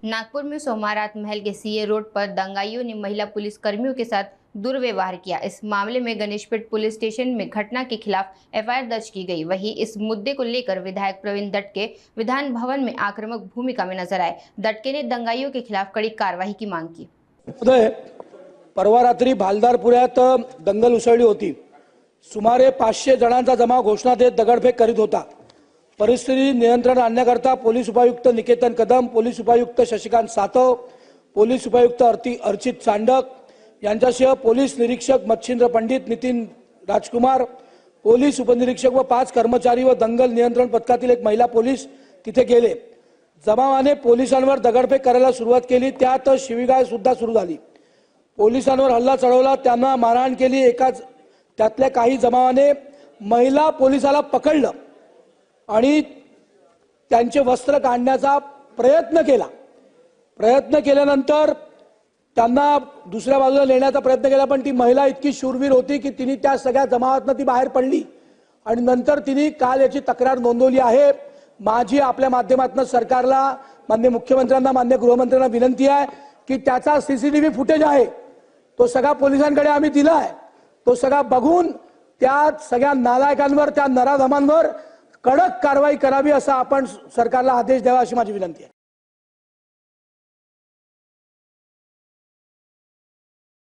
नागपुर में सोमवार रात महल के सीए रोड पर दंगाइयों ने महिला पुलिस कर्मियों के साथ दुर्व्यवहार किया। इस मामले में गणेशपेट पुलिस स्टेशन में घटना के खिलाफ एफआईआर दर्ज की गई। वहीं इस मुद्दे को लेकर विधायक प्रवीण दटके विधान भवन में आक्रामक भूमिका में नजर आए। दटके ने दंगाइयों के खिलाफ कड़ी कार्रवाई की मांग की। परवा रात्री भालदारपुरात दंगल उसळली होती। सुमारे 500 जणांचा जमाव घोषणा देत दगडफेक करीत होता। परिस्थिती नियंत्रण आणण्याकरता पोलीस उपायुक्त निकेतन कदम, पोलीस उपायुक्त शशिकांत सातव, पोलीस उपायुक्त अर्चित चांडक यांच्यासह पोलीस निरीक्षक मच्छिंद्र पंडित, नितीन राजकुमार, पोलीस उपनिरीक्षक व 5 कर्मचारी व दंगल नियंत्रण पथकातील एक महिला पोलीस तिथे गेले। जमावाने पोलिसांवर दगडफेक करायला सुरुवात केली। त्यात शिवीगाळ सुद्धा सुरू झाली। पोलिसांवर हल्ला चढवला, त्यांना मारहाण केली। एकाच त्यातल्या काही जमावाने महिला पोलिसाला पकडलं आणि त्यांचे वस्त्र काढण्याचा प्रयत्न केल्यानंतर त्यांना दुसऱ्या बाजूला नेण्याचा प्रयत्न केला, पण ती महिला इतकी शूरवीर होती की तिने त्या सगळ्या जमावातून ती बाहेर पडली आणि नंतर तिने काल याची तक्रार नोंदवली आहे। माझी आपल्या माध्यमातून सरकारला, माननीय मुख्यमंत्र्यांना, माननीय गृहमंत्र्यांना विनंती आहे की त्याचा सीसीटीव्ही फुटेज आहे तो सगळा पोलिसांकडे आम्ही दिला आहे। तो सगळा बघून त्या सगळ्या नालायकांवर, त्या नराधमांवर कडक कारवाई करावी असा आपण सरकारला आदेश द्यावा अशी माझी विनंती आहे।